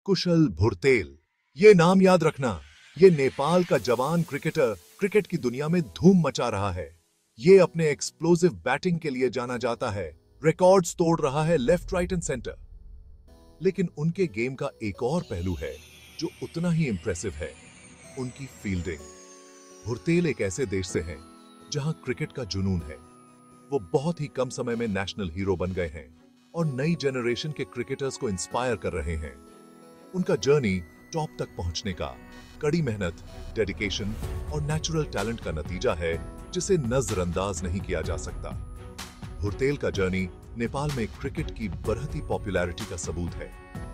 कुशल भुरतेल। ये नाम याद रखना, ये नेपाल का जवान क्रिकेटर क्रिकेट की दुनिया में धूम मचा रहा है। ये अपने एक्सप्लोसिव बैटिंग के लिए जाना जाता है, रिकॉर्ड्स तोड़ रहा है लेफ्ट राइट एंड सेंटर। लेकिन उनके गेम का एक और पहलू है जो उतना ही इंप्रेसिव है, उनकी फील्डिंग। भुरतेल एक ऐसे देश से हैं जहां क्रिकेट का जुनून है। वो बहुत ही कम समय में नेशनल हीरो बन गए हैं और नई जनरेशन के क्रिकेटर्स को इंस्पायर कर रहे हैं। उनका जर्नी टॉप तक पहुंचने का कड़ी मेहनत, डेडिकेशन और नेचुरल टैलेंट का नतीजा है जिसे नजरअंदाज नहीं किया जा सकता। भुरतेल का जर्नी नेपाल में क्रिकेट की बढ़ती पॉपुलैरिटी का सबूत है।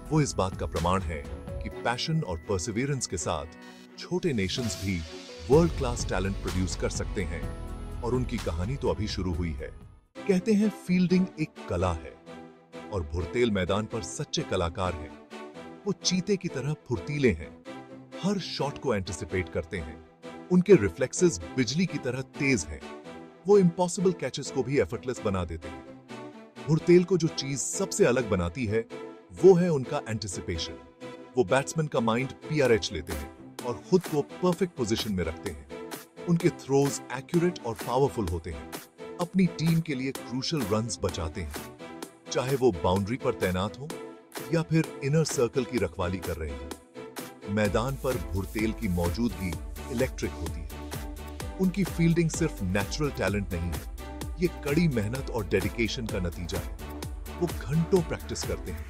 वो इस बात का प्रमाण है कि पैशन और परसिवियरेंस के साथ छोटे नेशंस भी वर्ल्ड क्लास टैलेंट प्रोड्यूस कर सकते हैं। और उनकी कहानी तो अभी शुरू हुई है। कहते हैं फील्डिंग एक कला है और भुरतेल मैदान पर सच्चे कलाकार हैं। वो चीते की तरह फुर्तीले हैं, हर शॉट को एंटिसिपेट करते हैं। उनके रिफ्लेक्सेस बिजली की तरह तेज हैं। वो इम्पॉसिबल कैचेस को भी एफर्टलेस बना देते हैं। भुरतेल को जो चीज सबसे अलग बनाती है वो है उनका एंटिसिपेशन। वो बैट्समैन का माइंड पीआरएच लेते हैं और खुद को परफेक्ट पोजीशन में रखते हैं। उनके थ्रोज एक्यूरेट और पावरफुल होते हैं। अपनी टीम के लिए क्रूशल रन्स बचाते हैं, चाहे वो बाउंड्री पर तैनात हो या फिर इनर सर्कल की रखवाली कर रहे हैं। मैदान पर भुरतेल की मौजूदगी इलेक्ट्रिक होती है। उनकी फील्डिंग सिर्फ नेचुरल टैलेंट नहीं है, ये कड़ी मेहनत और डेडिकेशन का नतीजा है। वो घंटों प्रैक्टिस करते हैं,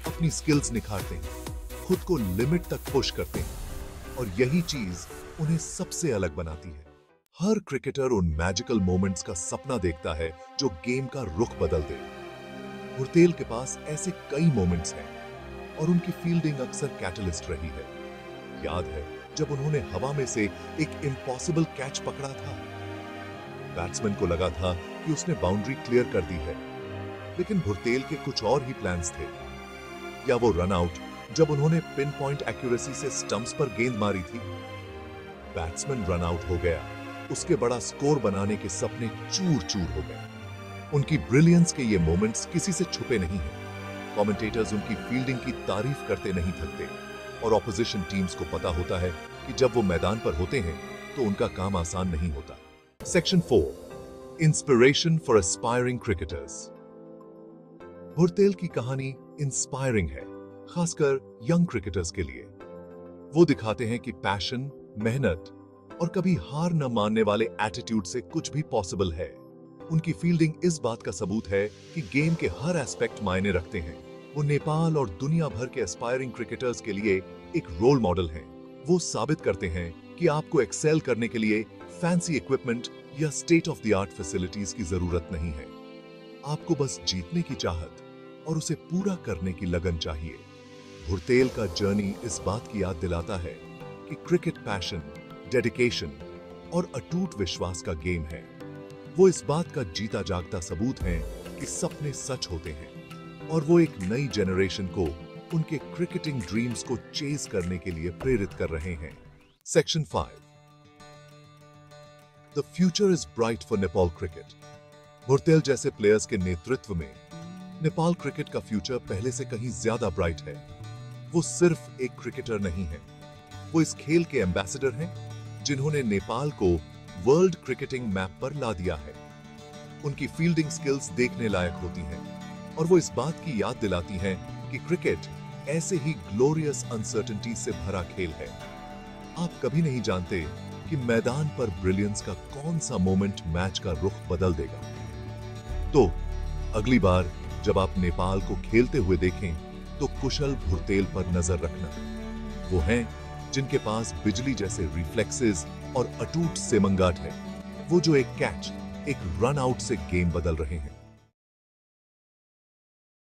अपनी स्किल्स निखारते हैं, खुद को लिमिट तक पुश करते हैं और यही चीज उन्हें सबसे अलग बनाती है। हर क्रिकेटर उन मैजिकल मोमेंट्स का सपना देखता है जो गेम का रुख बदल दे। भुरतेल के पास ऐसे कई मोमेंट्स हैं और उनकी फील्डिंग अक्सर कैटलिस्ट रही है। याद है जब उन्होंने हवा में से एक इम्पॉसिबल कैच पकड़ा था। बैट्समैन को लगा था कि उसने बाउंड्री क्लियर कर दी है, लेकिन भुरतेल के कुछ और ही प्लान्स थे। या वो रन आउट जब उन्होंने पिन पॉइंट एक्यूरेसी से स्टंप्स पर गेंद मारी थी। बैट्समैन रन आउट हो गया, उसके बड़ा स्कोर बनाने के सपने चूर चूर हो गए। उनकी ब्रिलियंस के ये मोमेंट्स किसी से छुपे नहीं हैं। कमेंटेटर्स उनकी फील्डिंग की तारीफ करते नहीं थकते और ऑपोजिशन टीम्स को पता होता है कि जब वो मैदान पर होते हैं तो उनका काम आसान नहीं होता। Section 4, inspiration for aspiring cricketers. Bhurtel की कहानी इंस्पायरिंग है, खासकर यंग क्रिकेटर्स के लिए। वो दिखाते हैं कि पैशन, मेहनत और कभी हार न मानने वाले एटीट्यूड से कुछ भी पॉसिबल है। उनकी फील्डिंग इस बात का सबूत है कि गेम के हर एस्पेक्ट मायने रखते हैं। वो नेपाल और दुनिया भर के एस्पायरिंग क्रिकेटर्स के लिए एक रोल मॉडल हैं। वो साबित करते हैं कि आपको एक्सेल करने के लिए फैंसी इक्विपमेंट या state of the art facilities की जरूरत नहीं है। आपको बस जीतने की चाहत और उसे पूरा करने की लगन चाहिए। भुरतेल का जर्नी इस बात की याद दिलाता है कि क्रिकेट पैशन, डेडिकेशन और अटूट विश्वास का गेम है। वो इस बात का जीता जागता सबूत है कि सपने सच होते हैं और वो एक नई जनरेशन को उनके क्रिकेटिंग ड्रीम्स को चेज करने के लिए प्रेरित कर रहे हैं। Section 5, the future is bright for Nepal cricket. Bhurtel जैसे प्लेयर्स के नेतृत्व में नेपाल क्रिकेट का फ्यूचर पहले से कहीं ज्यादा ब्राइट है। वो सिर्फ एक क्रिकेटर नहीं है, वो इस खेल के एम्बेसडर हैं जिन्होंने नेपाल को वर्ल्ड क्रिकेटिंग मैप पर ला दिया है। उनकी फील्डिंग स्किल्स देखने लायक होती हैं और वो इस बात की याद दिलाती हैं कि क्रिकेट ऐसे ही ग्लोरियस अनसर्टेनिटी से भरा खेल है। आप कभी नहीं जानते कि मैदान पर ब्रिलियंस का कौन सा मोमेंट मैच का रुख बदल देगा। तो अगली बार जब आप नेपाल को खेलते हुए देखें तो कुशल भुरतेल पर नजर रखना। वो हैं जिनके पास बिजली जैसे रिफ्लेक्सेस और अटूट सेमंगाट है। वो जो एक कैच, एक रन आउट से गेम बदल रहे हैं।